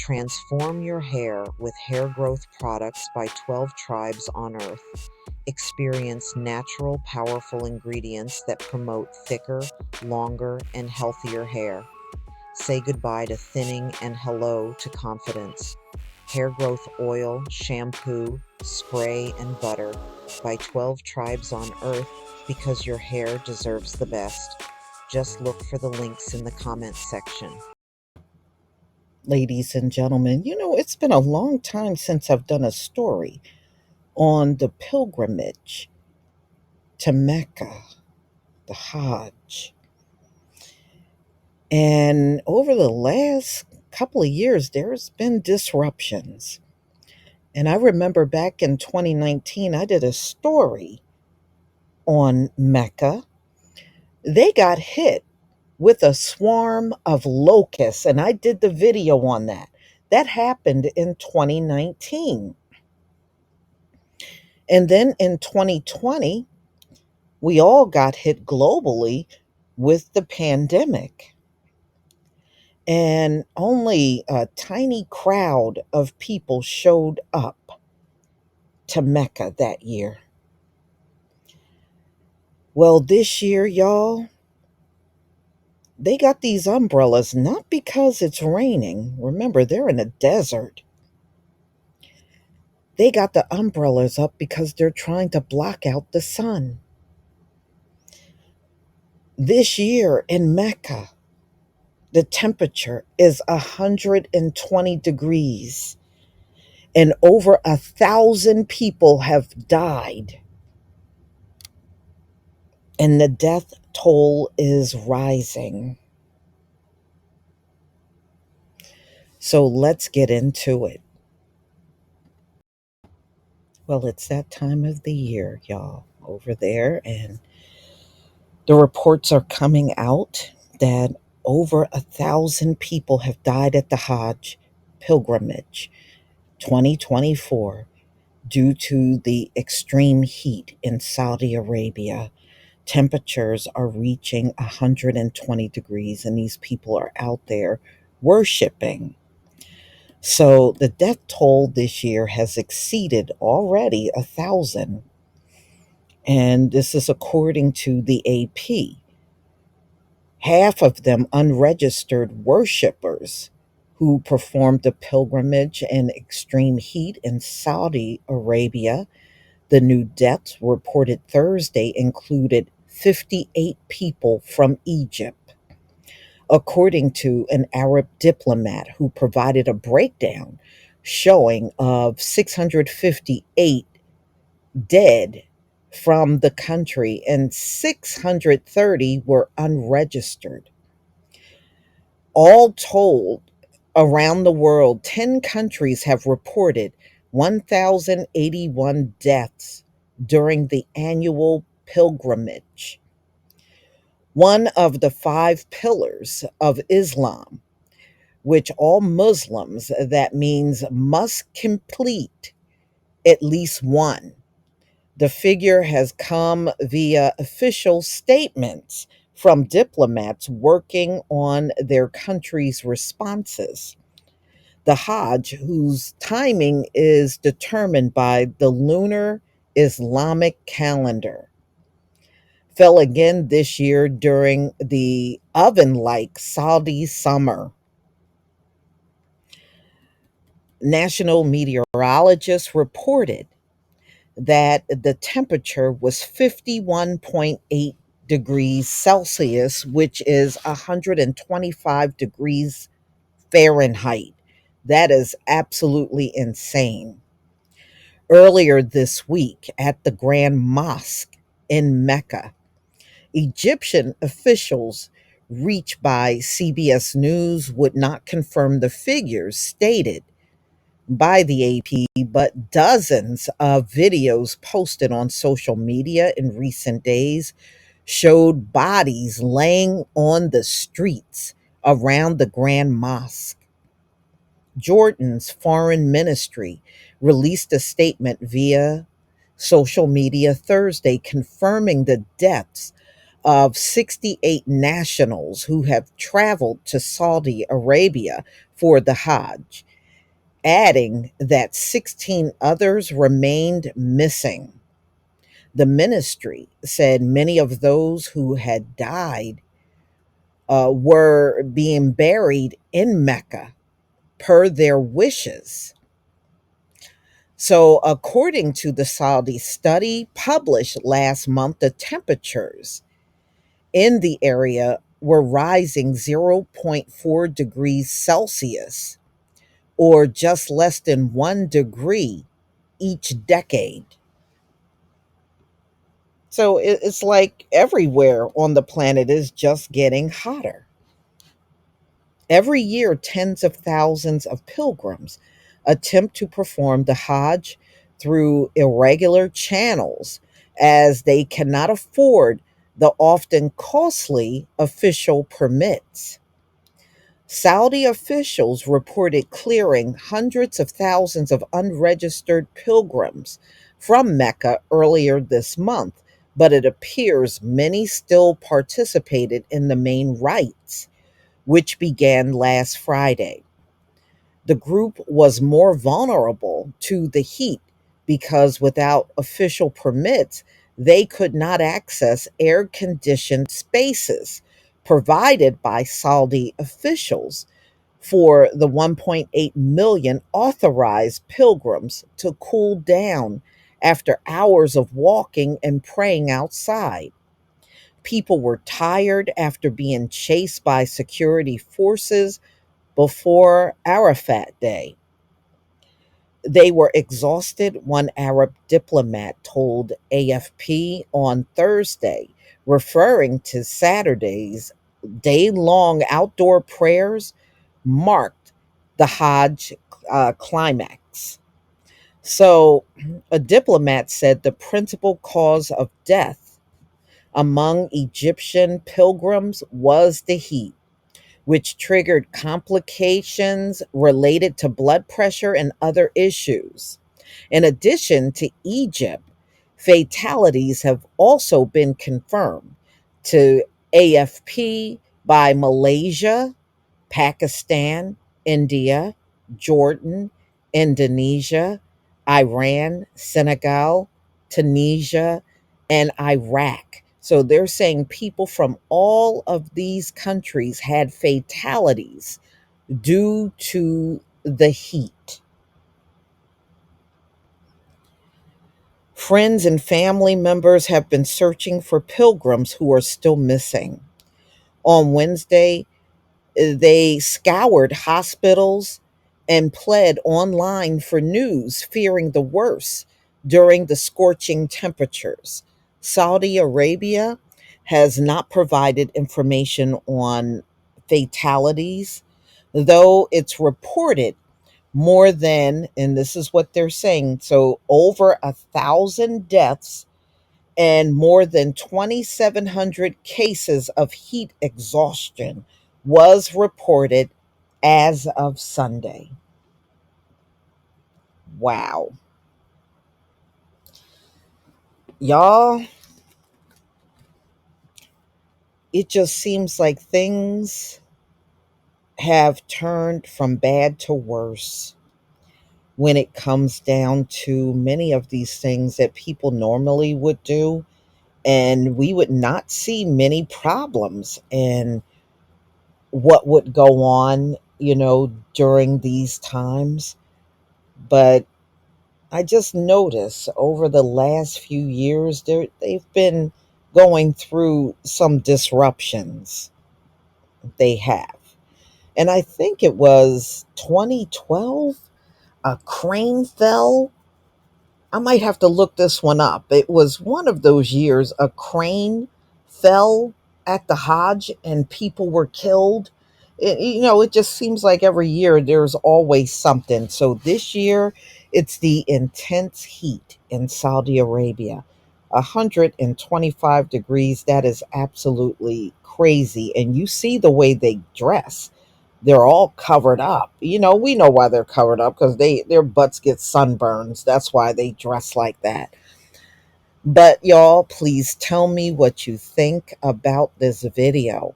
Transform your hair with hair growth products by 12 tribes on Earth. Experience natural, powerful ingredients that promote thicker, longer, and healthier hair. Say goodbye to thinning and hello to confidence. Hair growth oil, shampoo, spray, and butter by 12 tribes on Earth because your hair deserves the best. Just look for the links in the comments section. Ladies and gentlemen, it's been a long time since I've done a story on the pilgrimage to Mecca, the Hajj. And over the last couple of years, there's been disruptions. And I remember back in 2019, I did a story on Mecca. They got hit with a swarm of locusts, and I did the video on that. That happened in 2019. And then in 2020, we all got hit globally with the pandemic. And only a tiny crowd of people showed up to Mecca that year. Well, this year, y'all, they got these umbrellas not because it's raining. Remember, they're in a desert. They got the umbrellas up because they're trying to block out the sun. This year in Mecca, the temperature is 120 degrees, and over 1,000 people have died. And the death toll is rising. So let's get into it. Well, it's that time of the year, y'all, over there, and the reports are coming out that over 1,000 people have died at the Hajj pilgrimage 2024 due to the extreme heat in Saudi Arabia. Temperatures are reaching 120 degrees, and these people are out there worshiping. So the death toll this year has exceeded already 1,000. And this is according to the AP. Half of them unregistered worshipers who performed the pilgrimage in extreme heat in Saudi Arabia. The new deaths reported Thursday included 58 people from Egypt, according to an Arab diplomat who provided a breakdown showing of 658 dead from the country and 630 were unregistered. All told, around the world, 10 countries have reported 1,081 deaths during the annual pilgrimage. One of the five pillars of Islam, which all Muslims, that means must complete at least one. The figure has come via official statements from diplomats working on their country's responses. The Hajj, whose timing is determined by the lunar Islamic calendar, fell again this year during the oven like Saudi summer. National meteorologists reported that the temperature was 51.8 degrees Celsius, which is 125 degrees Fahrenheit. That is absolutely insane. Earlier this week at the Grand Mosque in Mecca, Egyptian officials, reached by CBS News, would not confirm the figures stated by the AP, but dozens of videos posted on social media in recent days showed bodies laying on the streets around the Grand Mosque. Jordan's foreign ministry released a statement via social media Thursday confirming the deaths of 68 nationals who have traveled to Saudi Arabia for the Hajj. adding that 16 others remained missing. The ministry said many of those who had died were being buried in Mecca per their wishes. So, according to the Saudi study published last month, the temperatures in the area were rising zero point 0.4 degrees Celsius, or just less than 1 degree each decade. So, it's like everywhere on the planet is just getting hotter. Every year, tens of thousands of pilgrims attempt to perform the Hajj through irregular channels as they cannot afford the often costly official permits. Saudi officials reported clearing hundreds of thousands of unregistered pilgrims from Mecca earlier this month, but it appears many still participated in the main rites, which began last Friday. The group was more vulnerable to the heat because without official permits, they could not access air conditioned spaces provided by Saudi officials for the 1.8 million authorized pilgrims to cool down after hours of walking and praying outside. People were tired after being chased by security forces before Arafat Day. They were exhausted, one Arab diplomat told AFP on Thursday, referring to Saturday's day long outdoor prayers marked the Hajj climax. So, a diplomat said the principal cause of death among Egyptian pilgrims was the heat, which triggered complications related to blood pressure and other issues. In addition to Egypt, fatalities have also been confirmed to AFP by Malaysia, Pakistan, India, Jordan, Indonesia, Iran, Senegal, Tunisia, and Iraq. So they're saying people from all of these countries had fatalities due to the heat. Friends and family members have been searching for pilgrims who are still missing. On Wednesday, they scoured hospitals and pled online for news, fearing the worst during the scorching temperatures. Saudi Arabia has not provided information on fatalities, though it's reported more than, and this is what they're saying, so over 1,000 deaths and more than 2,700 cases of heat exhaustion was reported as of Sunday. Wow. Y'all, it just seems like things have turned from bad to worse when it comes down to many of these things that people normally would do, and we would not see many problems in what would go on, during these times. But I just noticed over the last few years they've been going through some disruptions. They have. And I think it was 2012, a crane fell. I might have to look this one up. It was one of those years a crane fell at the Hajj and people were killed. It just seems like every year there's always something. So this year it's the intense heat in Saudi Arabia. 125 degrees. That is absolutely crazy. And you see the way they dress, they're all covered up. We know why they're covered up, because their butts get sunburns. That's why they dress like that. But y'all, please tell me what you think about this video.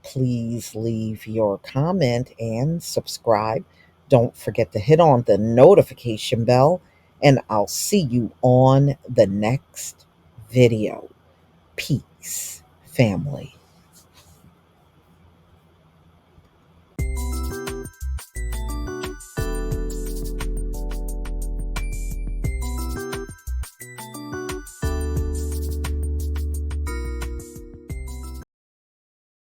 Please leave your comment and subscribe Don't forget to hit on the notification bell, and I'll see you on the next video. Peace, family.